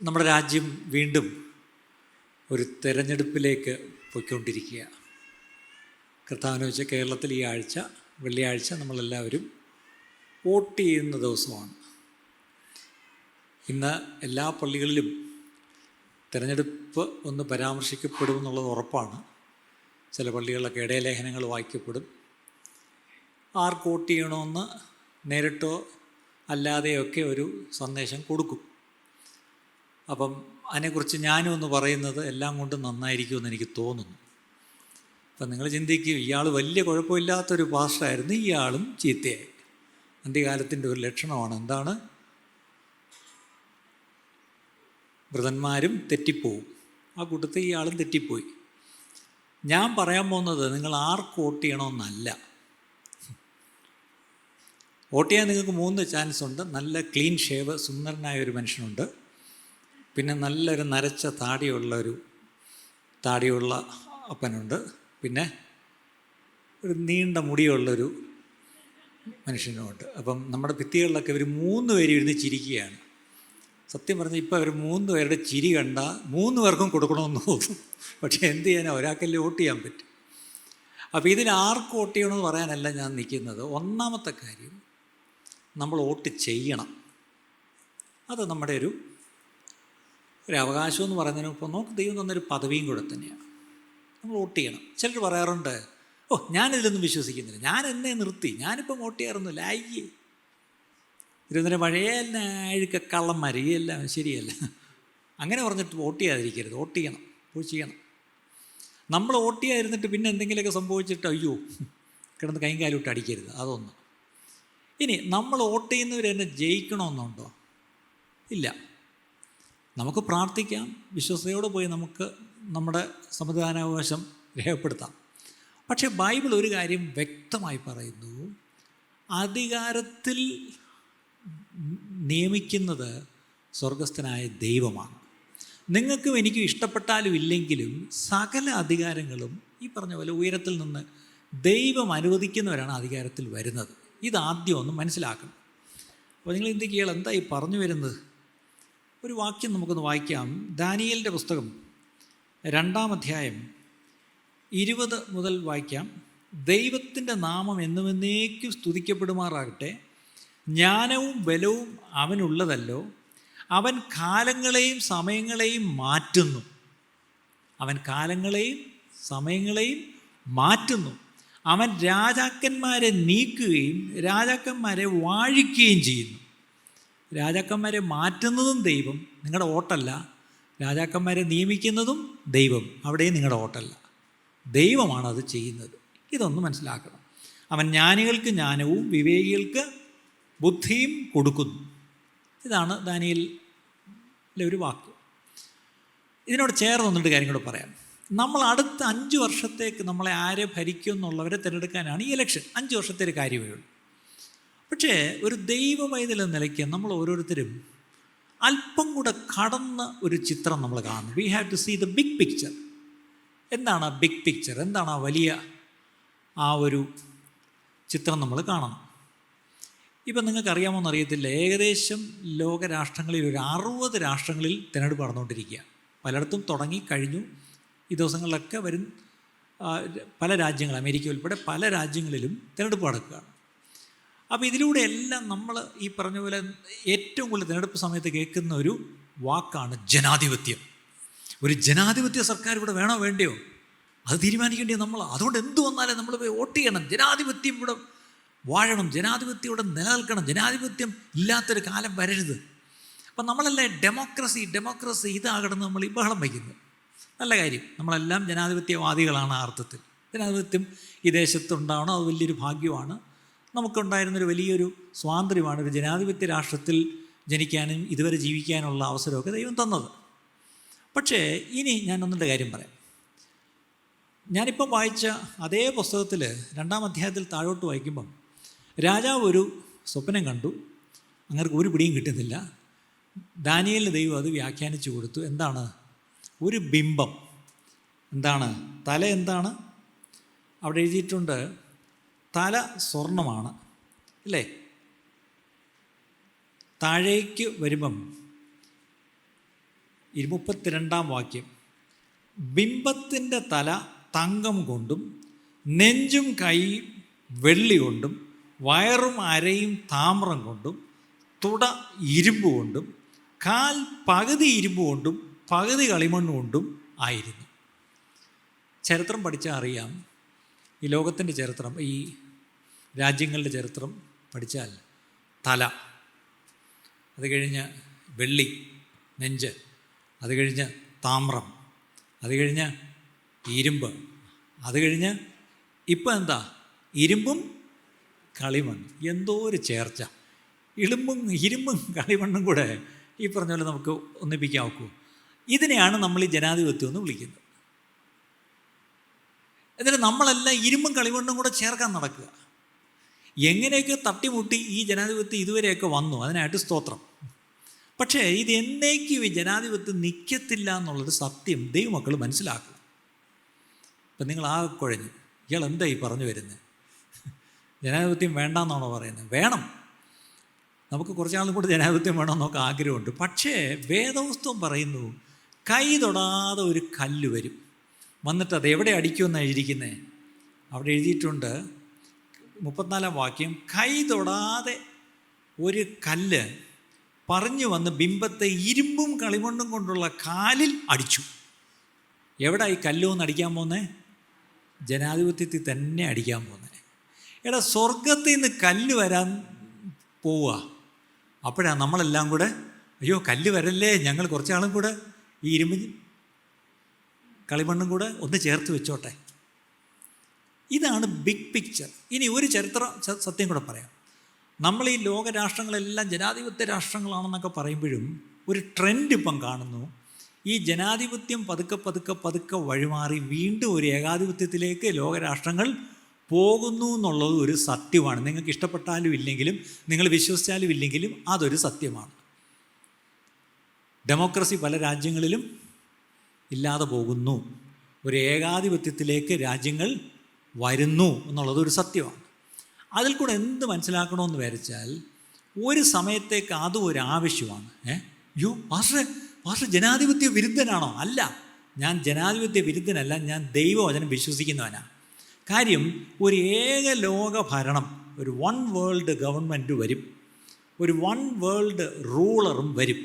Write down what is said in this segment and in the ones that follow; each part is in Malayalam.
നമ്മുടെ രാജ്യം വീണ്ടും ഒരു തെരഞ്ഞെടുപ്പിലേക്ക് പോയിക്കൊണ്ടിരിക്കുക. കർത്താവിനെ വെച്ച് കേരളത്തിൽ ഈ ആഴ്ച വെള്ളിയാഴ്ച നമ്മളെല്ലാവരും വോട്ട് ചെയ്യുന്ന ദിവസമാണ്. ഇന്ന് എല്ലാ പള്ളികളിലും തിരഞ്ഞെടുപ്പ് ഒന്ന് പരാമർശിക്കപ്പെടുമെന്നുള്ളത് ഉറപ്പാണ്. ചില പള്ളികളിലൊക്കെ ഇടയലേഖനങ്ങൾ വായിക്കപ്പെടും. ആർക്ക് വോട്ട് ചെയ്യണമെന്ന് നേരിട്ടോ അല്ലാതെയൊക്കെ ഒരു സന്ദേശം കൊടുക്കും. അപ്പം അതിനെക്കുറിച്ച് ഞാനും ഒന്ന് പറയുന്നത് എല്ലാം കൊണ്ടും നന്നായിരിക്കുമെന്ന് എനിക്ക് തോന്നുന്നു. അപ്പം നിങ്ങൾ ചിന്തിക്കും, ഇയാൾ വലിയ കുഴപ്പമില്ലാത്തൊരു പാസ്റ്ററായിരുന്നു, ഇയാളും ചീത്തയായി. അന്ത്യകാലത്തിൻ്റെ ഒരു ലക്ഷണമാണ്. എന്താണ്? വൃതന്മാരും തെറ്റിപ്പോവും. ആ കൂട്ടത്തിൽ ഇയാളും തെറ്റിപ്പോയി. ഞാൻ പറയാൻ പോകുന്നത് നിങ്ങൾ ആർക്ക് വോട്ട് ചെയ്യണമെന്നല്ല. വോട്ട് ചെയ്യാൻ നിങ്ങൾക്ക് 3 ചാൻസ് ഉണ്ട്. നല്ല ക്ലീൻ ഷേവ് സുന്ദരനായ ഒരു മനുഷ്യനുണ്ട്, പിന്നെ നല്ലൊരു നരച്ച താടിയുള്ള അപ്പനുണ്ട്, പിന്നെ ഒരു നീണ്ട മുടിയുള്ളൊരു മനുഷ്യനുമുണ്ട്. അപ്പം നമ്മുടെ ഭിത്തികളിലൊക്കെ ഇവർ 3 പേര് ഇരുന്ന് ചിരിക്കുകയാണ്. സത്യം പറഞ്ഞാൽ ഇപ്പോൾ അവർ 3 പേരുടെ ചിരി കണ്ട 3 പേർക്കും കൊടുക്കണമെന്ന് തോന്നും. പക്ഷേ എന്ത് ചെയ്യാനാണ്, ഒരാൾക്കല്ലേ വോട്ട് ചെയ്യാൻ പറ്റും. അപ്പോൾ ഇതിൽ ആർക്ക് വോട്ട് ചെയ്യണമെന്ന് പറയാനല്ല ഞാൻ നിൽക്കുന്നത്. ഒന്നാമത്തെ കാര്യം, നമ്മൾ വോട്ട് ചെയ്യണം. അത് നമ്മുടെ ഒരു അവകാശം എന്ന് പറയുന്നതിന് ഇപ്പോൾ നമുക്ക് ദൈവം തന്നൊരു പദവിയും കൂടെ തന്നെയാണ്. നമ്മൾ വോട്ട് ചെയ്യണം. ചിലർ പറയാറുണ്ട്, ഞാനിതിലൊന്നും വിശ്വസിക്കുന്നില്ല, ഞാൻ എന്നെ നിർത്തി, ഞാനിപ്പം വോട്ട് ചെയ്യാറൊന്നുമില്ല. അയ്യേ, ഇരുന്നേരം പഴയല്ല അഴുക്ക കള്ളന്മാർ, ഈ എല്ലാം ശരിയല്ല. അങ്ങനെ പറഞ്ഞിട്ട് വോട്ട് ചെയ്യാതിരിക്കരുത്. വോട്ട് ചെയ്യണം, പോയി ചെയ്യണം. നമ്മൾ വോട്ട് ചെയ്യാതിരുന്നിട്ട് പിന്നെ എന്തെങ്കിലുമൊക്കെ സംഭവിച്ചിട്ട് അയ്യോ കിടന്ന് കൈയും കാലും ഇട്ട് അടിക്കരുത്. അതൊന്ന്. ഇനി നമ്മൾ വോട്ട് ചെയ്യുന്നവർ തന്നെ ജയിക്കണമെന്നുണ്ടോ? ഇല്ല. നമുക്ക് പ്രാർത്ഥിക്കാം, വിശ്വസതയോടെ പോയി നമുക്ക് നമ്മുടെ സമ്മതിദാനാവകാശം രേഖപ്പെടുത്താം. പക്ഷേ ബൈബിൾ ഒരു കാര്യം വ്യക്തമായി പറയുന്നു, അധികാരത്തിൽ നിയമിക്കുന്നത് സ്വർഗസ്ഥനായ ദൈവമാണ്. നിങ്ങൾക്കും എനിക്കും ഇഷ്ടപ്പെട്ടാലും ഇല്ലെങ്കിലും സകല അധികാരങ്ങളും ഈ പറഞ്ഞ പോലെ ഉയരത്തിൽ നിന്ന് ദൈവം അനുവദിക്കുന്നവരാണ് അധികാരത്തിൽ വരുന്നത്. ഇതാദ്യം ഒന്ന് മനസ്സിലാക്കണം. അപ്പോൾ നിങ്ങൾ ചിന്തിക്കുക, എന്താ ഈ പറഞ്ഞു വരുന്നത്? ഒരു വാക്യം നമുക്കൊന്ന് വായിക്കാം. ദാനിയേലിൻ്റെ പുസ്തകം 2-ാം അധ്യായം 20 മുതൽ വായിക്കാം. ദൈവത്തിൻ്റെ നാമം എന്നുമെന്നേക്കും സ്തുതിക്കപ്പെടുമാറാകട്ടെ. ജ്ഞാനവും ബലവും അവനുള്ളതല്ലോ. അവൻ കാലങ്ങളെയും സമയങ്ങളെയും മാറ്റുന്നു. അവൻ കാലങ്ങളെയും സമയങ്ങളെയും മാറ്റുന്നു. അവൻ രാജാക്കന്മാരെ നീക്കുകയും രാജാക്കന്മാരെ വാഴിക്കുകയും ചെയ്യുന്നു. രാജാക്കന്മാരെ മാറ്റുന്നതും ദൈവം, നിങ്ങളുടെ വോട്ടല്ല. രാജാക്കന്മാരെ നിയമിക്കുന്നതും ദൈവം, അവിടെയും നിങ്ങളുടെ വോട്ടല്ല, ദൈവമാണ് അത് ചെയ്യുന്നത്. ഇതൊന്ന് മനസ്സിലാക്കണം. അവൻ ജ്ഞാനികൾക്ക് ജ്ഞാനവും വിവേകികൾക്ക് ബുദ്ധിയും കൊടുക്കുന്നു. ഇതാണ് ദാനിയേലിലെ ഒരു വാക്ക്. ഇതിനോട് ചേർന്ന് വന്നിട്ട് കാര്യം കൂടെ പറയാം. നമ്മൾ അടുത്ത 5 വർഷത്തേക്ക് നമ്മളെ ആരെ ഭരിക്കും എന്നുള്ളവരെ തിരഞ്ഞെടുക്കാനാണ് ഈ ഇലക്ഷൻ. 5 വർഷത്തെ ഒരു കാര്യമേ ഉള്ളൂ. പക്ഷേ ഒരു ദൈവ പൈതൽ എന്ന നിലയ്ക്ക് നമ്മൾ ഓരോരുത്തരും അല്പം കൂടെ കടന്ന ഒരു ചിത്രം നമ്മൾ കാണുന്നു. We have to see the big picture. എന്താണ് ആ ബിഗ് പിക്ചർ? എന്താണ് ആ വലിയ ഒരു ചിത്രം നമ്മൾ കാണണം. ഇപ്പം നിങ്ങൾക്കറിയാമോന്ന് അറിയത്തില്ല, ഏകദേശം ലോകരാഷ്ട്രങ്ങളിൽ ഒരു 60 രാഷ്ട്രങ്ങളിൽ തിരഞ്ഞെടുപ്പ് നടന്നുകൊണ്ടിരിക്കുക. പലയിടത്തും തുടങ്ങി കഴിഞ്ഞു. ഈ ദിവസങ്ങളിലൊക്കെ വരും പല രാജ്യങ്ങൾ, അമേരിക്ക ഉൾപ്പെടെ പല രാജ്യങ്ങളിലും തിരഞ്ഞെടുപ്പ് നടക്കുകയാണ്. അപ്പോൾ ഇതിലൂടെ എല്ലാം നമ്മൾ ഈ പറഞ്ഞ പോലെ ഏറ്റവും കൂടുതൽ തിരഞ്ഞെടുപ്പ് സമയത്ത് കേൾക്കുന്ന ഒരു വാക്കാണ് ജനാധിപത്യം. ഒരു ജനാധിപത്യ സർക്കാർ ഇവിടെ വേണോ വേണ്ടയോ അത് തീരുമാനിക്കേണ്ടത് നമ്മൾ. അതുകൊണ്ട് എന്ത് വന്നാലും നമ്മൾ പോയി വോട്ട് ചെയ്യണം. ജനാധിപത്യം ഇവിടെ വാഴണം, ജനാധിപത്യം ഇവിടെ നിലനിൽക്കണം, ജനാധിപത്യം ഇല്ലാത്തൊരു കാലം വരരുത്. അപ്പം നമ്മളെല്ലാം ഡെമോക്രസി ഇതാകണമെന്ന് നമ്മൾ ഈ ബഹളം വയ്ക്കുന്നത്. നല്ല കാര്യം, നമ്മളെല്ലാം ജനാധിപത്യവാദികളാണ്. ആ അർത്ഥത്തിൽ ജനാധിപത്യം ഈ ദേശത്തുണ്ടാവണം, അത് വലിയൊരു ഭാഗ്യമാണ്. നമുക്കുണ്ടായിരുന്നൊരു വലിയൊരു സ്വാതന്ത്ര്യമാണ് ഒരു ജനാധിപത്യ രാഷ്ട്രത്തിൽ ജനിക്കാനും ഇതുവരെ ജീവിക്കാനുള്ള അവസരമൊക്കെ ദൈവം തന്നത്. പക്ഷേ ഇനി ഞാൻ ഒന്നിൻ്റെ കാര്യം പറയാം. ഞാനിപ്പം വായിച്ച അതേ പുസ്തകത്തിൽ 2-ാം അധ്യായത്തിൽ താഴോട്ട് വായിക്കുമ്പം രാജാവ് ഒരു സ്വപ്നം കണ്ടു. അങ്ങനെ ഒരു പിടിയും കിട്ടുന്നില്ല. ദാനിയേലിന് ദൈവം അത് വ്യാഖ്യാനിച്ചു കൊടുത്തു. എന്താണ്? ഒരു ബിംബം. എന്താണ്? തല എന്താണ്? അവിടെ എഴുതിയിട്ടുണ്ട്, തല സ്വർണ്ണമാണ്, അല്ലേ? താഴേക്ക് വരുമ്പം 32 വാക്യം, ബിംബത്തിൻ്റെ തല തങ്കം കൊണ്ടും നെഞ്ചും കൈയും വെള്ളി കൊണ്ടും വയറും അരയും താമ്രം കൊണ്ടും തുട ഇരുമ്പ് കൊണ്ടും കാൽ പകുതി ഇരുമ്പ് കൊണ്ടും പകുതി കളിമണ്ണ് കൊണ്ടും ആയിരുന്നു. ചരിത്രം പഠിച്ചാൽ അറിയാം, ഈ ലോകത്തിൻ്റെ ചരിത്രം, ഈ രാജ്യങ്ങളുടെ ചരിത്രം പഠിച്ചാൽ തല, അത് കഴിഞ്ഞ് വെള്ളി നെഞ്ച്, അത് കഴിഞ്ഞ് താമ്രം, അത് കഴിഞ്ഞ് ഇരുമ്പ്, അത് കഴിഞ്ഞ് ഇപ്പം എന്താ ഇരുമ്പും കളിമണ്ണ്. എന്തോ ഒരു ചേർച്ച! ഇരുമ്പും കളിമണ്ണും കൂടെ ഈ പറഞ്ഞ പോലെ നമുക്ക് ഒന്നിപ്പിക്കാൻ ഒക്കുമോ? ഇതിനെയാണ് നമ്മൾ ഈ ജനാധിപത്യം എന്ന് വിളിക്കുന്നത്. എന്നിട്ട് നമ്മളെല്ലാം ഇരുമ്പും കളിമണ്ണും കൂടെ ചേർക്കാൻ നടക്കുക. എങ്ങനെയൊക്കെ തട്ടിമുട്ടി ഈ ജനാധിപത്യം ഇതുവരെയൊക്കെ വന്നു, അതിനായിട്ട് സ്തോത്രം. പക്ഷേ ഇത് എന്നേക്കും ഈ ജനാധിപത്യം നിൽക്കത്തില്ല എന്നുള്ളൊരു സത്യം ദൈവമക്കൾ മനസ്സിലാക്കുക. ഇപ്പം നിങ്ങൾ ആ കുഴഞ്ഞു, ഇയാൾ എന്താ ഈ പറഞ്ഞു വരുന്നത്? ജനാധിപത്യം വേണ്ടെന്നാണോ പറയുന്നത്? വേണം, നമുക്ക് കുറച്ചാളും കൂടെ ജനാധിപത്യം വേണമെന്നൊക്കെ ആഗ്രഹമുണ്ട്. പക്ഷേ വേദപുസ്തകം പറയുന്നു, കൈ തൊടാതെ ഒരു കല്ല് വരും, വന്നിട്ട് അത് എവിടെ അടിക്കുമെന്നാണ് എഴുതിയിരിക്കുന്നത്. അവിടെ എഴുതിയിട്ടുണ്ട് 34 വാക്യം, കൈ തൊടാതെ ഒരു കല്ല് പറഞ്ഞു വന്ന് ബിംബത്തെ ഇരുമ്പും കളിമണ്ണും കൊണ്ടുള്ള കാലിൽ അടിച്ചു. എവിടെ ഈ കല്ലൊന്ന് അടിക്കാൻ പോകുന്നത്? ജനാധിപത്യത്തിൽ തന്നെ അടിക്കാൻ പോകുന്നത്. എടാ, സ്വർഗത്തിൽ നിന്ന് കല്ല് വരാൻ പോവുക. അപ്പോഴാണ് നമ്മളെല്ലാം കൂടെ, അയ്യോ കല്ല് വരല്ലേ, ഞങ്ങൾ കുറച്ചാളും കൂടെ ഈ ഇരുമ്പും കളിമണ്ണും കൂടെ ഒന്ന് ചേർത്ത് വെച്ചോട്ടെ. ഇതാണ് ബിഗ് പിക്ചർ. ഇനി ഒരു ചരിത്ര സത്യം കൂടെ പറയാം. നമ്മൾ ഈ ലോകരാഷ്ട്രങ്ങളെല്ലാം ജനാധിപത്യ രാഷ്ട്രങ്ങളാണെന്നൊക്കെ പറയുമ്പോഴും ഒരു ട്രെൻഡ് ഇപ്പം കാണുന്നു. ഈ ജനാധിപത്യം പതുക്കെ പതുക്കെ പതുക്കെ വഴിമാറി വീണ്ടും ഒരു ഏകാധിപത്യത്തിലേക്ക് ലോകരാഷ്ട്രങ്ങൾ പോകുന്നു എന്നുള്ളത് ഒരു സത്യമാണ്. നിങ്ങൾക്ക് ഇഷ്ടപ്പെട്ടാലും ഇല്ലെങ്കിലും, നിങ്ങൾ വിശ്വസിച്ചാലും ഇല്ലെങ്കിലും അതൊരു സത്യമാണ്. ഡെമോക്രസി പല രാജ്യങ്ങളിലും ഇല്ലാതെ പോകുന്നു, ഒരു ഏകാധിപത്യത്തിലേക്ക് രാജ്യങ്ങൾ വരുന്നു എന്നുള്ളതൊരു സത്യമാണ്. അതിൽ കൂടെ എന്ത് മനസ്സിലാക്കണമെന്ന് വിചാരിച്ചാൽ, ഒരു സമയത്തേക്ക് അതും ഒരു ആവശ്യമാണ്. അയ്യോ പാസ്റ്റർ ജനാധിപത്യ വിരുദ്ധനാണോ? അല്ല, ഞാൻ ജനാധിപത്യ വിരുദ്ധനല്ല, ഞാൻ ദൈവവചനം വിശ്വസിക്കുന്നവനാണ്. കാര്യം, ഒരു ഏക ലോക ഭരണം, ഒരു വൺ വേൾഡ് ഗവൺമെൻറ് വരും, ഒരു വൺ വേൾഡ് റൂളറും വരും.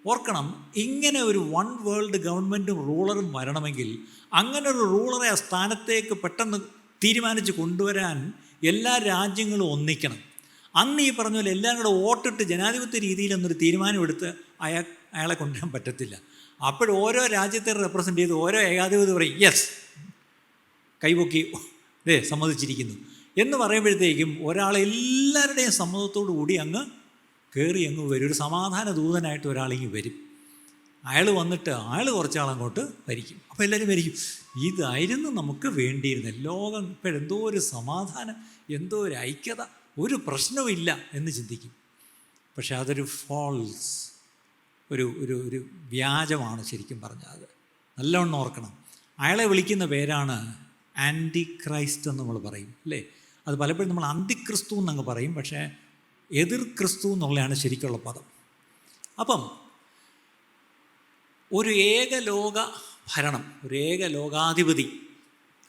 ഓർക്കണം, ഇങ്ങനെ ഒരു വൺ വേൾഡ് ഗവൺമെൻറ്റും റൂളറും വരണമെങ്കിൽ അങ്ങനെ ഒരു റൂളറെ ആ സ്ഥാനത്തേക്ക് പെട്ടെന്ന് തീരുമാനിച്ച് കൊണ്ടുവരാൻ എല്ലാ രാജ്യങ്ങളും ഒന്നിക്കണം. അന്ന് ഈ പറഞ്ഞ പോലെ എല്ലാം കൂടെ വോട്ടിട്ട് ജനാധിപത്യ രീതിയിലൊന്നൊരു തീരുമാനമെടുത്ത് അയാളെ കൊണ്ടുവരാൻ പറ്റത്തില്ല. അപ്പോൾ ഓരോ രാജ്യത്തെ റെപ്രസെൻ്റ് ചെയ്ത് ഓരോ ഏകാധിപതി പറയും യെസ്, കൈപൊക്കി സമ്മതിച്ചിരിക്കുന്നു എന്ന് പറയുമ്പോഴത്തേക്കും ഒരാളെല്ലാവരുടെയും സമ്മതത്തോടു കൂടി അങ്ങ് കയറി അങ്ങ് വരും. ഒരു സമാധാന ദൂതനായിട്ട് ഒരാളിങ്ങ് വരും. അയാൾ വന്നിട്ട് അയാൾ കുറച്ചാളങ്ങോട്ട് ഭരിക്കും. അപ്പോൾ എല്ലാവരും ഭരിക്കും. ഇതായിരുന്നു നമുക്ക് വേണ്ടിയിരുന്നത്. ലോകം ഇപ്പോഴെന്തോ ഒരു സമാധാനം, എന്തോ ഒരു ഐക്യത, ഒരു പ്രശ്നവും ഇല്ല എന്ന് ചിന്തിക്കും. പക്ഷെ അതൊരു ഫാൾസ്, ഒരു ഒരു ഒരു വ്യാജമാണ് ശരിക്കും പറഞ്ഞാൽ. അത് നല്ലവണ്ണം ഓർക്കണം. അയാളെ വിളിക്കുന്ന പേരാണ് ആൻറ്റി ക്രൈസ്റ്റ് എന്ന് നമ്മൾ പറയും, അല്ലേ? അത് പലപ്പോഴും നമ്മൾ അന്തിക്രിസ്തു എന്നങ്ങ് പറയും, പക്ഷേ എതിർ ക്രിസ്തു എന്നുള്ളതാണ് ശരിക്കുള്ള പദം. അപ്പം ഒരു ഏക ലോക ഭരണം, ഒരു ഏക ലോകാധിപതി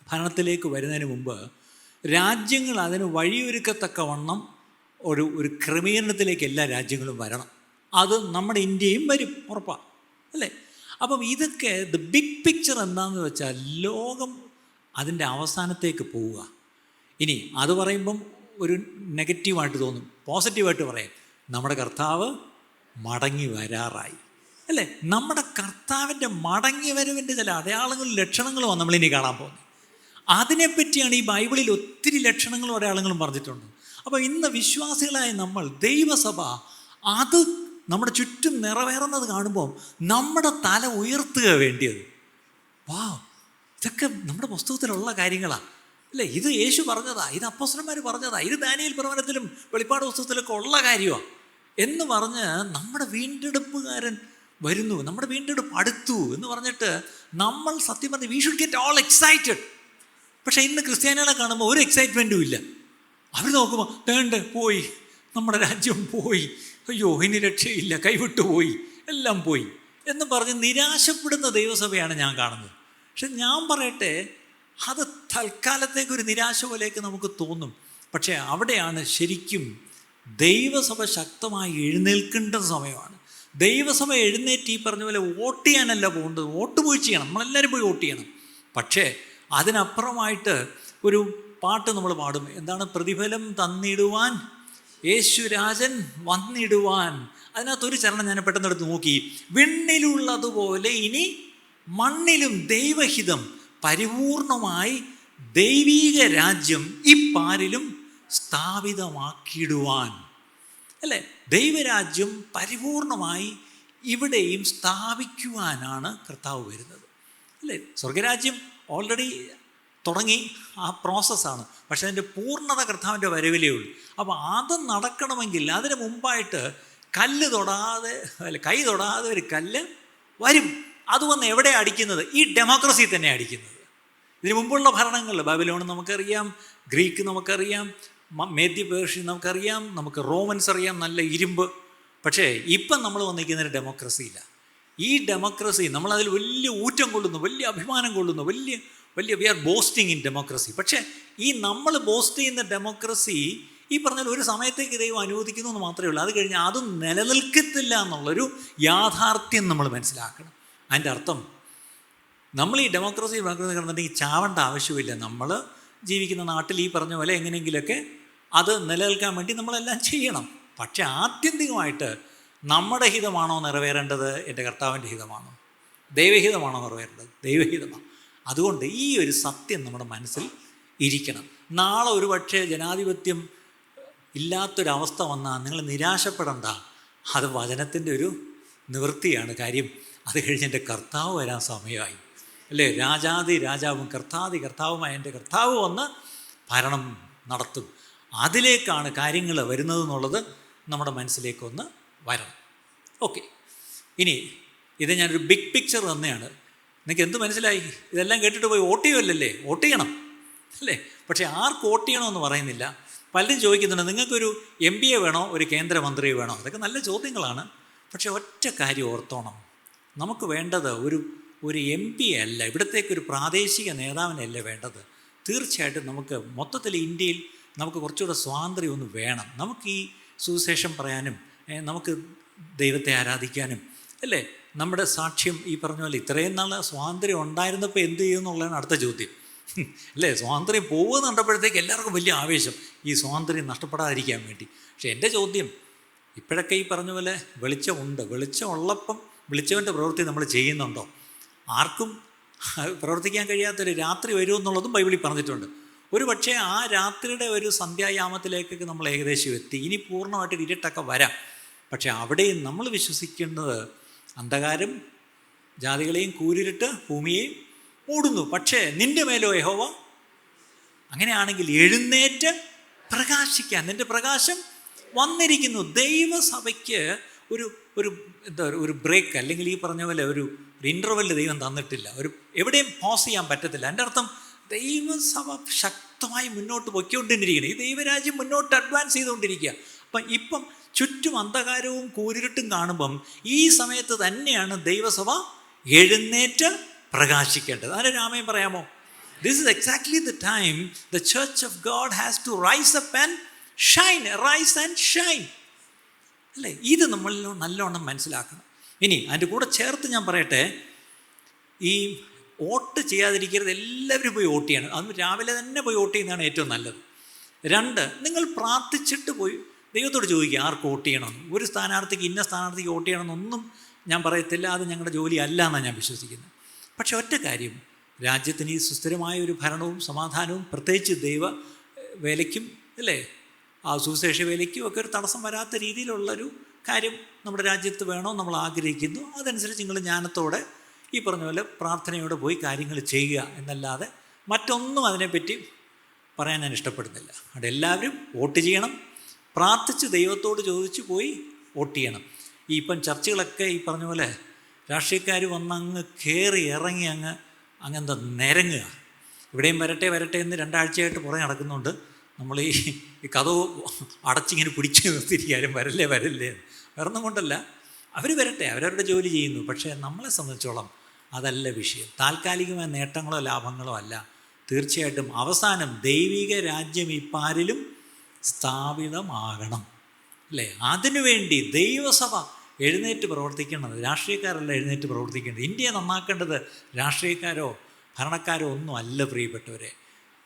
ഭരണത്തിലേക്ക് വരുന്നതിന് മുമ്പ് രാജ്യങ്ങൾ അതിന് വഴിയൊരുക്കത്തക്കവണ്ണം ഒരു ക്രമീകരണത്തിലേക്ക് എല്ലാ രാജ്യങ്ങളും വരണം. അത് നമ്മുടെ ഇന്ത്യയും വരും, ഉറപ്പാണ്, അല്ലേ? അപ്പം ഇതൊക്കെ ദ ബിഗ് പിക്ചർ എന്താണെന്ന് വെച്ചാൽ ലോകം അതിൻ്റെ അവസാനത്തേക്ക് പോവുക. ഇനി അത് പറയുമ്പം ഒരു നെഗറ്റീവായിട്ട് തോന്നും. പോസിറ്റീവായിട്ട് പറയാം, നമ്മുടെ കർത്താവ് മടങ്ങി വരാറായി, അല്ലേ? നമ്മുടെ കർത്താവിൻ്റെ മടങ്ങി വരവിൻ്റെ ചില അടയാളങ്ങളും ലക്ഷണങ്ങളുമാണ് നമ്മളിനി കാണാൻ പോകുന്നത്. അതിനെപ്പറ്റിയാണ് ഈ ബൈബിളിൽ ഒത്തിരി ലക്ഷണങ്ങളും അടയാളങ്ങളും പറഞ്ഞിട്ടുണ്ട്. അപ്പോൾ ഇന്ന് വിശ്വാസികളായ നമ്മൾ, ദൈവസഭ, അത് നമ്മുടെ ചുറ്റും നിറവേറുന്നത് കാണുമ്പോൾ നമ്മുടെ തല ഉയർത്തുക വേണ്ടിയത്. വാ, ഇതൊക്കെ നമ്മുടെ പുസ്തകത്തിലുള്ള കാര്യങ്ങളാണ്, അല്ലേ? ഇത് യേശു പറഞ്ഞതാ, ഇത് അപ്പോസ്തലന്മാർ പറഞ്ഞതാ, ഇത് ദാനിയേൽ പ്രവചനത്തിലും വെളിപ്പാട് പുസ്തകത്തിലൊക്കെ ഉള്ള കാര്യമാണ് എന്ന് പറഞ്ഞ് നമ്മുടെ വീണ്ടെടുപ്പുകാരൻ വരുന്നു, നമ്മുടെ വീണ്ടെടുപ്പ് അടുത്തു എന്ന് പറഞ്ഞിട്ട് നമ്മൾ സത്യം പറഞ്ഞ് we should get all excited. പക്ഷേ ഇന്ന് ക്രിസ്ത്യാനികളെ കാണുമ്പോൾ ഒരു എക്സൈറ്റ്മെൻറ്റും ഇല്ല. അവർ നോക്കുമ്പോൾ തേണ്ട് പോയി, നമ്മുടെ രാജ്യം പോയി, അയ്യോ ഇനി രക്ഷയില്ല, കൈവിട്ടു പോയി, എല്ലാം പോയി എന്ന് പറഞ്ഞ് നിരാശപ്പെടുന്ന ദൈവസഭയാണ് ഞാൻ കാണുന്നത്. പക്ഷെ ഞാൻ പറയട്ടെ, അത് തൽക്കാലത്തേക്കൊരു നിരാശ പോലെയൊക്കെ നമുക്ക് തോന്നും. പക്ഷേ അവിടെയാണ് ശരിക്കും ദൈവസഭ ശക്തമായി എഴുന്നേൽക്കേണ്ട സമയമാണ്. ദൈവസഭ എഴുന്നേറ്റ് ഈ പറഞ്ഞ പോലെ വോട്ട് ചെയ്യാനല്ല പോകേണ്ടത്. വോട്ട് പോയി ചെയ്യണം, നമ്മളെല്ലാവരും പോയി വോട്ട് ചെയ്യണം. പക്ഷേ അതിനപ്പുറമായിട്ട് ഒരു പാട്ട് നമ്മൾ പാടും. എന്താണ്? പ്രതിഫലം തന്നിടുവാൻ യേശുരാജൻ വന്നിടുവാൻ. അതിനകത്തൊരു ചരണം ഞാൻ പെട്ടെന്നെടുത്ത് നോക്കി. വിണ്ണിലുള്ളതുപോലെ ഇനി മണ്ണിലും ദൈവഹിതം പരിപൂർണമായി ദൈവീക രാജ്യം ഇപ്പാരിലും സ്ഥാപിതമാക്കിയിടുവാൻ. അല്ലേ? ദൈവരാജ്യം പരിപൂർണമായി ഇവിടെയും സ്ഥാപിക്കുവാനാണ് കർത്താവ് വരുന്നത്. അല്ലേ? സ്വർഗരാജ്യം ഓൾറെഡി തുടങ്ങി, ആ പ്രോസസ്സാണ്. പക്ഷേ അതിൻ്റെ പൂർണ്ണത കർത്താവിൻ്റെ വരവിലേ ഉള്ളൂ. അപ്പോൾ അത് നടക്കണമെങ്കിൽ അതിന് മുമ്പായിട്ട് കല്ല് തൊടാതെ, അല്ല കൈ തൊടാതെ ഒരു കല്ല് വരും. അത് വന്ന് എവിടെ അടിക്കുന്നത്? ഈ ഡെമോക്രസി തന്നെ അടിക്കുന്നത്. ഇതിനു മുമ്പുള്ള ഭരണങ്ങൾ, ബാബിലോൺ നമുക്കറിയാം, ഗ്രീക്ക് നമുക്കറിയാം, മേദ്യ പേർഷ്യ നമുക്കറിയാം, നമുക്ക് റോമൻസ് അറിയാം, നല്ല ഇരുമ്പ്. പക്ഷേ ഇപ്പം നമ്മൾ വന്നിരിക്കുന്നൊരു ഡെമോക്രസിയില്ല. ഈ ഡെമോക്രസി നമ്മളതിൽ വലിയ ഊറ്റം കൊള്ളുന്നു, വലിയ അഭിമാനം കൊള്ളുന്നു, വലിയ we are boasting in democracy. പക്ഷേ ഈ നമ്മൾ ബോസ്റ്റ് ചെയ്യുന്ന ഡെമോക്രസി ഈ പറഞ്ഞാൽ ഒരു സമയത്തേക്ക് ദൈവം അനുവദിക്കുന്നു എന്ന് മാത്രമേ ഉള്ളൂ. അത് കഴിഞ്ഞാൽ അതും നിലനിൽക്കത്തില്ല എന്നുള്ളൊരു യാഥാർത്ഥ്യം നമ്മൾ മനസ്സിലാക്കണം. അതിൻ്റെ അർത്ഥം നമ്മൾ ഈ ഡെമോക്രസി കിടന്നിട്ടുണ്ടെങ്കിൽ ചാവേണ്ട ആവശ്യമില്ല. നമ്മൾ ജീവിക്കുന്ന നാട്ടിൽ ഈ പറഞ്ഞ പോലെ എങ്ങനെയെങ്കിലുമൊക്കെ അത് നിലനിൽക്കാൻ വേണ്ടി നമ്മളെല്ലാം ചെയ്യണം. പക്ഷെ ആത്യന്തികമായിട്ട് നമ്മുടെ ഹിതമാണോ നിറവേറേണ്ടത്? എൻ്റെ കർത്താവിൻ്റെ ഹിതമാണോ? ദൈവഹിതമാണോ നിറവേറേണ്ടത്? ദൈവഹിതമാണ്. അതുകൊണ്ട് ഈ ഒരു സത്യം നമ്മുടെ മനസ്സിൽ ഇരിക്കണം. നാളെ ഒരു പക്ഷേ ജനാധിപത്യം ഇല്ലാത്തൊരവസ്ഥ വന്നാൽ നിങ്ങൾ നിരാശപ്പെടണ്ട. അത് വചനത്തിൻ്റെ ഒരു നിവൃത്തിയാണ്. കാര്യം അത് കഴിഞ്ഞ് എൻ്റെ കർത്താവ് വരാൻ സമയമായി. അല്ലേ? രാജാതി രാജാവും കർത്താതി കർത്താവുമായ എൻ്റെ കർത്താവ് വന്ന് ഭരണം നടത്തും. അതിലേക്കാണ് കാര്യങ്ങൾ വരുന്നതെന്നുള്ളത് നമ്മുടെ മനസ്സിലേക്കൊന്ന് വരണം. ഓക്കെ, ഇനി ഇത് ഞാനൊരു ബിഗ് പിക്ചർ തന്നെയാണ്. നിങ്ങൾക്ക് എന്ത് മനസ്സിലായി? ഇതെല്ലാം കേട്ടിട്ട് പോയി വോട്ട് ചെയ്യുമല്ലേ? വോട്ട് ചെയ്യണം അല്ലേ? പക്ഷേ ആർക്ക് വോട്ട് ചെയ്യണമെന്ന് പറയുന്നില്ല. പലരും ചോദിക്കുന്നുണ്ട്, നിങ്ങൾക്കൊരു MBA വേണോ, ഒരു കേന്ദ്രമന്ത്രിയെ വേണോ? അതൊക്കെ നല്ല ചോദ്യങ്ങളാണ്. പക്ഷേ ഒറ്റ കാര്യം ഓർത്തോണം, നമുക്ക് വേണ്ടത് ഒരു MP അല്ല, ഇവിടത്തേക്കൊരു പ്രാദേശിക നേതാവിനല്ല വേണ്ടത്. തീർച്ചയായിട്ടും നമുക്ക് മൊത്തത്തിൽ ഇന്ത്യയിൽ നമുക്ക് കുറച്ചുകൂടെ സ്വാതന്ത്ര്യം ഒന്ന് വേണം. നമുക്ക് ഈ സുവിശേഷം പറയാനും നമുക്ക് ദൈവത്തെ ആരാധിക്കാനും, അല്ലേ? നമ്മുടെ സാക്ഷ്യം ഈ പറഞ്ഞ പോലെ ഇത്രയും നാൾ സ്വാതന്ത്ര്യം ഉണ്ടായിരുന്നപ്പോൾ എന്ത് ചെയ്യുമെന്നുള്ളതാണ് അടുത്ത ചോദ്യം, അല്ലേ? സ്വാതന്ത്ര്യം പോകുമെന്ന് കണ്ടപ്പോഴത്തേക്ക് എല്ലാവർക്കും വലിയ ആവേശം, ഈ സ്വാതന്ത്ര്യം നഷ്ടപ്പെടാതിരിക്കാൻ വേണ്ടി. പക്ഷേ എൻ്റെ ചോദ്യം, ഇപ്പോഴൊക്കെ ഈ പറഞ്ഞ പോലെ വെളിച്ചമുണ്ട്, വെളിച്ചം ഉള്ളപ്പം വിളിച്ചവൻ്റെ പ്രവൃത്തി നമ്മൾ ചെയ്യുന്നുണ്ടോ? ആർക്കും പ്രവർത്തിക്കാൻ കഴിയാത്തൊരു രാത്രി വരുമെന്നുള്ളതും ബൈബിളിൽ പറഞ്ഞിട്ടുണ്ട്. ഒരു പക്ഷേ ആ രാത്രിയുടെ ഒരു സന്ധ്യായാമത്തിലേക്കൊക്കെ നമ്മൾ ഏകദേശം എത്തി. ഇനി പൂർണ്ണമായിട്ട് ഇരുട്ടൊക്കെ വരാം. പക്ഷേ അവിടെയും നമ്മൾ വിശ്വസിക്കേണ്ടത് അന്ധകാരം ജാതികളെയും കൂരിരുട്ട് ഭൂമിയെയും മൂടുന്നു, പക്ഷേ നിൻ്റെ മേലോ യഹോവ. അങ്ങനെയാണെങ്കിൽ എഴുന്നേറ്റ് പ്രകാശിക്കാൻ, നിൻ്റെ പ്രകാശം വന്നിരിക്കുന്നു. ദൈവസഭയ്ക്ക് ഒരു ബ്രേക്ക് അല്ലെങ്കിൽ ഈ പറഞ്ഞ പോലെ ഒരു ഇൻ്റർവെല്ല് ദൈവം തന്നിട്ടില്ല. എവിടെയും പോസ് ചെയ്യാൻ പറ്റത്തില്ല. എൻ്റെ അർത്ഥം ദൈവസഭ ശക്തമായി മുന്നോട്ട് പൊയ്ക്കൊണ്ടിരിക്കുകയാണ്. ഈ ദൈവരാജ്യം മുന്നോട്ട് അഡ്വാൻസ് ചെയ്തുകൊണ്ടിരിക്കുക. ഇപ്പം ചുറ്റും അന്ധകാരവും കൂരിരുട്ടും കാണുമ്പം ഈ സമയത്ത് തന്നെയാണ് ദൈവസഭ എഴുന്നേറ്റ് പ്രകാശിക്കേണ്ടത്. അതിന് രാമയും പറയാമോ? This is exactly the time the church of God has to rise up and shine. Rise and shine, അല്ലേ? ഇത് നമ്മൾ നല്ലോണം മനസ്സിലാക്കണം. ഇനി അതിൻ്റെ കൂടെ ചേർത്ത് ഞാൻ പറയട്ടെ, ഈ വോട്ട് ചെയ്യാതിരിക്കരുത്. എല്ലാവരും പോയി വോട്ട് ചെയ്യണം. അത് രാവിലെ തന്നെ പോയി വോട്ട് ചെയ്യുന്നതാണ് ഏറ്റവും നല്ലത്. 2, നിങ്ങൾ പ്രാർത്ഥിച്ചിട്ട് പോയി ദൈവത്തോട് ചോദിക്കുക ആർക്ക് വോട്ട് ചെയ്യണമെന്ന്. ഒരു സ്ഥാനാർത്ഥിക്ക് ഇന്ന സ്ഥാനാർത്ഥിക്ക് വോട്ട് ചെയ്യണമെന്നൊന്നും ഞാൻ പറയത്തില്ല. അത് ഞങ്ങളുടെ ജോലി അല്ല എന്നാണ് ഞാൻ വിശ്വസിക്കുന്നത്. പക്ഷെ ഒറ്റ കാര്യം, രാജ്യത്തിന് ഈ സുസ്ഥിരമായ ഒരു ഭരണവും സമാധാനവും പ്രത്യേകിച്ച് ദൈവ വേലയ്ക്കും, അല്ലേ, ആ സുവിശേഷ വേലയ്ക്കും ഒക്കെ ഒരു തടസ്സം വരാത്ത രീതിയിലുള്ളൊരു കാര്യം നമ്മുടെ രാജ്യത്ത് വേണോ നമ്മൾ ആഗ്രഹിക്കുന്നു. അതനുസരിച്ച് നിങ്ങൾ ജ്ഞാനത്തോടെ ഈ പറഞ്ഞ പോലെ പ്രാർത്ഥനയോടെ പോയി കാര്യങ്ങൾ ചെയ്യുക എന്നല്ലാതെ മറ്റൊന്നും അതിനെപ്പറ്റി പറയാൻ ഞാൻ ഇഷ്ടപ്പെടുന്നില്ല. അവിടെ എല്ലാവരും വോട്ട് ചെയ്യണം, പ്രാർത്ഥിച്ച് ദൈവത്തോട് ചോദിച്ച് പോയി വോട്ട് ചെയ്യണം. ഇപ്പം ചർച്ചകളൊക്കെ ഈ പറഞ്ഞ പോലെ രാഷ്ട്രീയക്കാർ വന്നങ്ങ് കയറി ഇറങ്ങി അങ്ങെന്താ നിരങ്ങുക. ഇവിടെയും വരട്ടെ എന്ന് 2 ആഴ്ചയായിട്ട് പുറകെ നടക്കുന്നുണ്ട്. നമ്മൾ ഈ കഥ അടച്ചിങ്ങനെ പിടിച്ച് നിർത്തിയിരിക്കാരും വരല്ലേ. വേറൊന്നും കൊണ്ടല്ല, അവർ വരട്ടെ, അവരവരുടെ ജോലി ചെയ്യുന്നു. പക്ഷേ നമ്മളെ സംബന്ധിച്ചോളം അതല്ല വിഷയം. താൽക്കാലികമായ നേട്ടങ്ങളോ ലാഭങ്ങളോ അല്ല. തീർച്ചയായിട്ടും അവസാനം ദൈവിക രാജ്യം ഇപ്പാരിലും സ്ഥാപിതമാകണം, അല്ലേ? അതിനുവേണ്ടി ദൈവസഭ എഴുന്നേറ്റ് പ്രവർത്തിക്കേണ്ടത്, രാഷ്ട്രീയക്കാരല്ല എഴുന്നേറ്റ് പ്രവർത്തിക്കേണ്ടത്. ഇന്ത്യയെ നന്നാക്കേണ്ടത് രാഷ്ട്രീയക്കാരോ ഭരണക്കാരോ ഒന്നും അല്ല പ്രിയപ്പെട്ടവരെ.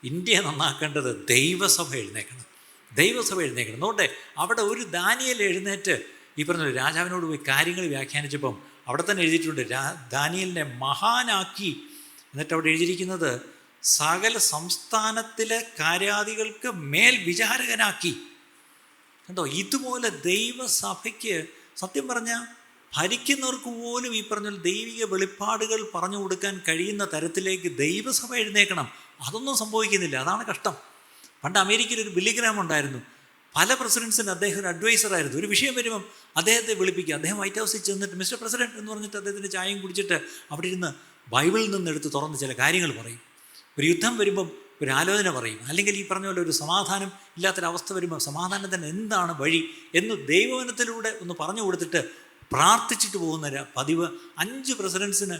ഇന്ത്യയെ നന്നാക്കേണ്ടത് ദൈവസഭ എഴുന്നേക്കണം, ദൈവസഭ എഴുന്നേക്കണം. അതുകൊണ്ട് അവിടെ ഒരു ദാനിയേൽ എഴുന്നേറ്റ് ഈ പറഞ്ഞ രാജാവിനോട് പോയി കാര്യങ്ങൾ വ്യാഖ്യാനിച്ചപ്പം അവിടെ തന്നെ എഴുതിയിട്ടുണ്ട്, ദാനിയേലിനെ മഹാനാക്കി. എന്നിട്ട് അവിടെ എഴുതിയിരിക്കുന്നത് സകല സംസ്ഥാനത്തിലെ കാര്യാദികൾക്ക് മേൽ വിചാരകനാക്കി. കണ്ടോ? ഇതുപോലെ ദൈവസഭയ്ക്ക് സത്യം പറഞ്ഞാൽ ഭരിക്കുന്നവർക്ക് പോലും ഈ പറഞ്ഞ ദൈവിക വെളിപ്പാടുകൾ പറഞ്ഞു കൊടുക്കാൻ കഴിയുന്ന തരത്തിലേക്ക് ദൈവസഭ എഴുന്നേക്കണം. അതൊന്നും സംഭവിക്കുന്നില്ല. അതാണ് കഷ്ടം. പണ്ട് അമേരിക്കയിൽ ഒരു ബില്ലി ഗ്രാം ഉണ്ടായിരുന്നു. പല പ്രസിഡൻസിന് അദ്ദേഹം ഒരു അഡ്വൈസറായിരുന്നു. ഒരു വിഷയം വരുമ്പം അദ്ദേഹത്തെ വിളിപ്പിക്കുക. അദ്ദേഹം വൈറ്റ് ഹൗസിൽ ചെന്നിട്ട് മിസ്റ്റർ പ്രസിഡന്റ് എന്ന് പറഞ്ഞിട്ട് അദ്ദേഹത്തിൻ്റെ ചായയും കുടിച്ചിട്ട് അവിടെ ഇരുന്ന് ബൈബിളിൽ നിന്ന് എടുത്ത് തുറന്ന് ചില കാര്യങ്ങൾ പറയും. ഒരു യുദ്ധം വരുമ്പം ഒരു ആലോചന പറയും. അല്ലെങ്കിൽ ഈ പറഞ്ഞ പോലെ ഒരു സമാധാനം ഇല്ലാത്തൊരവസ്ഥ വരുമ്പോൾ സമാധാനത്തിന് എന്താണ് വഴി എന്ന് ദൈവവചനത്തിലൂടെ ഒന്ന് പറഞ്ഞു കൊടുത്തിട്ട് പ്രാർത്ഥിച്ചിട്ട് പോകുന്ന പതിവ് 5 പ്രസിഡൻസിന്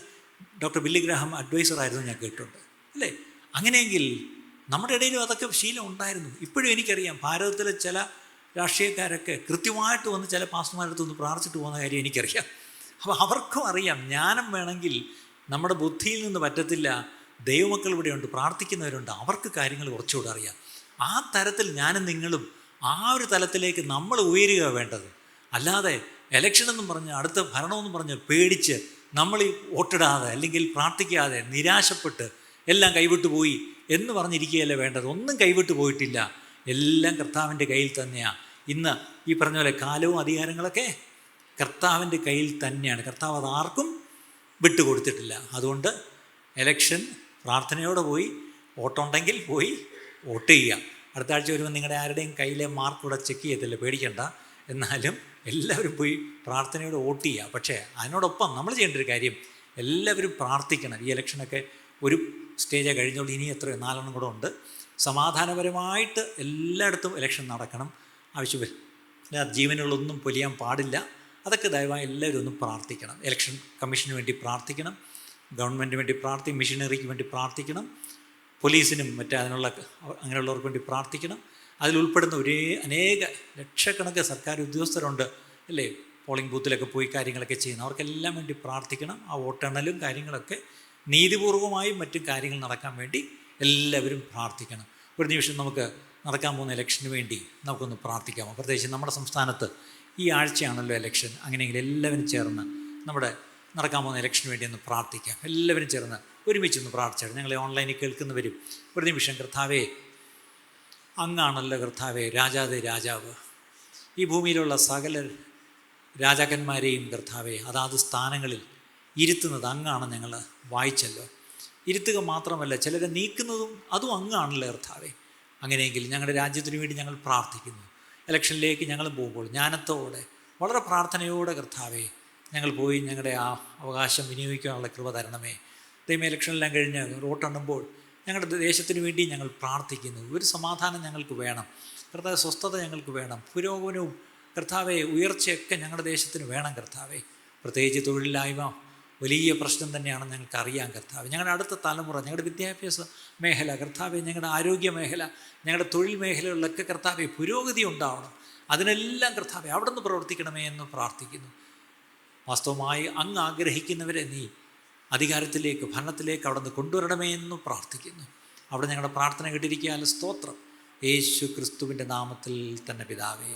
ഡോക്ടർ ബില്ലി ഗ്രാഹം അഡ്വൈസറായിരുന്നു ഞാൻ കേട്ടിട്ടുണ്ട്, അല്ലേ? അങ്ങനെയെങ്കിൽ നമ്മുടെ ഇടയിലും അതൊക്കെ ശീലം ഉണ്ടായിരുന്നു. ഇപ്പോഴും എനിക്കറിയാം ഭാരതത്തിലെ ചില രാഷ്ട്രീയക്കാരൊക്കെ കൃത്യമായിട്ട് വന്ന് ചില പാസ്റ്റർമാരടുത്ത് ഒന്ന് പ്രാർത്ഥിച്ചിട്ട് പോകുന്ന കാര്യം എനിക്കറിയാം. അപ്പോൾ അവർക്കും അറിയാം ജ്ഞാനം വേണമെങ്കിൽ നമ്മുടെ ബുദ്ധിയിൽ നിന്ന് പറ്റത്തില്ല. ദൈവമക്കൾ ഇവിടെയുണ്ട്, പ്രാർത്ഥിക്കുന്നവരുണ്ട്, അവർക്ക് കാര്യങ്ങൾ കുറച്ചുകൂടെ അറിയാം. ആ തരത്തിൽ ഞാനും നിങ്ങളും ആ ഒരു തലത്തിലേക്ക് നമ്മൾ ഉയരുക വേണ്ടത്. അല്ലാതെ എലക്ഷനെന്നും പറഞ്ഞ് അടുത്ത ഭരണമെന്നും പറഞ്ഞ് പേടിച്ച് നമ്മൾ ഈ വോട്ടിടാതെ അല്ലെങ്കിൽ പ്രാർത്ഥിക്കാതെ നിരാശപ്പെട്ട് എല്ലാം കൈവിട്ടു പോയി എന്ന് പറഞ്ഞിരിക്കുകയല്ല വേണ്ടത്. ഒന്നും കൈവിട്ടു പോയിട്ടില്ല, എല്ലാം കർത്താവിൻ്റെ കയ്യിൽ തന്നെയാണ്. ഇന്ന് ഈ പറഞ്ഞ പോലെ കാലവും അധികാരങ്ങളൊക്കെ കർത്താവിൻ്റെ കയ്യിൽ തന്നെയാണ്. കർത്താവ് അത് ആർക്കും വിട്ടുകൊടുത്തിട്ടില്ല. അതുകൊണ്ട് എലക്ഷൻ പ്രാർത്ഥനയോടെ പോയി, വോട്ടുണ്ടെങ്കിൽ പോയി വോട്ട് ചെയ്യുക. അടുത്ത ആഴ്ച വരുമ്പോൾ നിങ്ങളുടെ ആരുടെയും കയ്യിലെ മാർക്ക് കൂടെ ചെക്ക് ചെയ്യത്തില്ല, പേടിക്കണ്ട. എന്നാലും എല്ലാവരും പോയി പ്രാർത്ഥനയോടെ വോട്ട് ചെയ്യുക. പക്ഷേ അതിനോടൊപ്പം നമ്മൾ ചെയ്യേണ്ട ഒരു കാര്യം, എല്ലാവരും പ്രാർത്ഥിക്കണം. ഈ ഇലക്ഷനൊക്കെ ഒരു സ്റ്റേജ് കഴിഞ്ഞോളൂ, ഇനി എത്ര 4 കൂടെ ഉണ്ട്. സമാധാനപരമായിട്ട് എല്ലായിടത്തും ഇലക്ഷൻ നടക്കണം. ആവശ്യമില്ല ജീവനുകളൊന്നും പൊലിയാൻ പാടില്ല. അതൊക്കെ ദയവായി എല്ലാവരും ഒന്ന് പ്രാർത്ഥിക്കണം. ഇലക്ഷൻ കമ്മീഷന് വേണ്ടി പ്രാർത്ഥിക്കണം, ഗവൺമെൻറ്റിന് വേണ്ടി പ്രാർത്ഥിക്കണം, മിഷനറിക്ക് വേണ്ടി പ്രാർത്ഥിക്കണം, പോലീസിനും അങ്ങനെയുള്ളവർക്ക് വേണ്ടി പ്രാർത്ഥിക്കണം. അതിലുൾപ്പെടുന്ന അനേക ലക്ഷക്കണക്കിന് സർക്കാർ ഉദ്യോഗസ്ഥരുണ്ട്, അല്ലേ? പോളിംഗ് ബൂത്തിലൊക്കെ പോയി കാര്യങ്ങളൊക്കെ ചെയ്യുന്ന അവർക്കെല്ലാം വേണ്ടി പ്രാർത്ഥിക്കണം. ആ വോട്ടെണ്ണലും കാര്യങ്ങളൊക്കെ നീതിപൂർവമായും മറ്റും കാര്യങ്ങൾ നടക്കാൻ വേണ്ടി എല്ലാവരും പ്രാർത്ഥിക്കണം. ഒരു നിമിഷം നമുക്ക് നടക്കാൻ പോകുന്ന ഇലക്ഷന് വേണ്ടി നമുക്കൊന്ന് പ്രാർത്ഥിക്കാമോ? പ്രത്യേകിച്ച് നമ്മുടെ സംസ്ഥാനത്ത് ഈ ആഴ്ചയാണല്ലോ ഇലക്ഷൻ. അങ്ങനെയെങ്കിൽ എല്ലാവരും ചേർന്ന് നമ്മുടെ നടക്കാൻ പോകുന്ന ഇലക്ഷന് വേണ്ടി ഒന്ന് പ്രാർത്ഥിക്കാം. എല്ലാവരും ചേർന്ന് ഒരുമിച്ചൊന്ന് പ്രാർത്ഥിച്ചാൽ ഞങ്ങളെ ഓൺലൈനിൽ കേൾക്കുന്നവരും ഒരു നിമിഷം, കർത്താവേ, അങ്ങാണല്ലോ കർത്താവേ രാജാവേ രാജാവ്. ഈ ഭൂമിയിലുള്ള സകല രാജാക്കന്മാരെയും കർത്താവേ അതാത് സ്ഥാനങ്ങളിൽ ഇരുത്തുന്നത് അങ്ങാണ്. ഞങ്ങൾ വായിച്ചല്ലോ. ഇരുത്തുക മാത്രമല്ല, ചിലരെ നീക്കുന്നതും അതും അങ്ങാണല്ലോ കർത്താവേ. അങ്ങനെയെങ്കിൽ ഞങ്ങളുടെ രാജ്യത്തിന് വേണ്ടി ഞങ്ങൾ പ്രാർത്ഥിക്കുന്നു. ഇലക്ഷനിലേക്ക് ഞങ്ങൾ പോകുമ്പോൾ ജ്ഞാനത്തോടെ വളരെ പ്രാർത്ഥനയോടെ കർത്താവേ ഞങ്ങൾ പോയി ഞങ്ങളുടെ ആ അവകാശം വിനിയോഗിക്കാനുള്ള കൃപ തരണമേ. ദൈവം ഇലക്ഷനെല്ലാം കഴിഞ്ഞ് വോട്ടെണ്ണുമ്പോൾ ഞങ്ങളുടെ ദേശത്തിന് വേണ്ടി ഞങ്ങൾ പ്രാർത്ഥിക്കുന്നു. ഒരു സമാധാനം ഞങ്ങൾക്ക് വേണം കർത്താവേ, സ്വസ്ഥത ഞങ്ങൾക്ക് വേണം, പുരോഗമനവും കർത്താവേ ഉയർച്ചയൊക്കെ ഞങ്ങളുടെ ദേശത്തിന് വേണം കർത്താവേ. പ്രത്യേകിച്ച് തൊഴിലില്ലായ്മ വലിയ പ്രശ്നം തന്നെയാണെന്ന് ഞങ്ങൾക്കറിയാം കർത്താവേ. ഞങ്ങളുടെ അടുത്ത തലമുറ, ഞങ്ങളുടെ വിദ്യാഭ്യാസ മേഖല കർത്താവേ, ഞങ്ങളുടെ ആരോഗ്യ മേഖല, ഞങ്ങളുടെ തൊഴിൽ മേഖലകളിലൊക്കെ കർത്താവേ പുരോഗതി ഉണ്ടാവണം. അതിനെല്ലാം കർത്താവേ അവിടെ നിന്ന് പ്രവർത്തിക്കണമേ എന്ന് പ്രാർത്ഥിക്കുന്നു. വാസ്തവമായി അങ്ങ് ആഗ്രഹിക്കുന്നവരെ നീ അധികാരത്തിലേക്ക്, ഭരണത്തിലേക്ക് അവിടെ നിന്ന് കൊണ്ടുവരണമേ എന്ന് പ്രാർത്ഥിക്കുന്നു. അവിടെ ഞങ്ങളുടെ പ്രാർത്ഥന കേട്ടിരിക്കാൻ സ്തോത്രം. യേശു ക്രിസ്തുവിൻ്റെ നാമത്തിൽ തന്നെ പിതാവേ,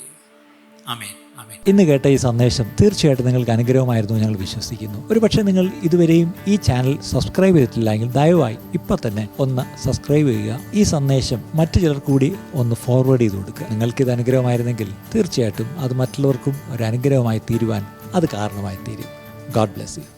ആമേൻ, ആമേൻ. ഇന്ന് കേട്ട ഈ സന്ദേശം തീർച്ചയായിട്ടും നിങ്ങൾക്ക് അനുഗ്രഹമായിരുന്നു ഞങ്ങൾ വിശ്വസിക്കുന്നു. ഒരുപക്ഷെ നിങ്ങൾ ഇതുവരെയും ഈ ചാനൽ സബ്സ്ക്രൈബ് ചെയ്തിട്ടില്ല എങ്കിൽ ദയവായി ഇപ്പം തന്നെ ഒന്ന് സബ്സ്ക്രൈബ് ചെയ്യുക. ഈ സന്ദേശം മറ്റു ചിലർ കൂടി ഒന്ന് ഫോർവേഡ് ചെയ്ത് കൊടുക്കുക. നിങ്ങൾക്കിത് അനുഗ്രഹമായിരുന്നെങ്കിൽ തീർച്ചയായിട്ടും അത് മറ്റുള്ളവർക്കും ഒരു അനുഗ്രഹമായി തീരുവാൻ അത് കാരണമായി തീരും. God bless you.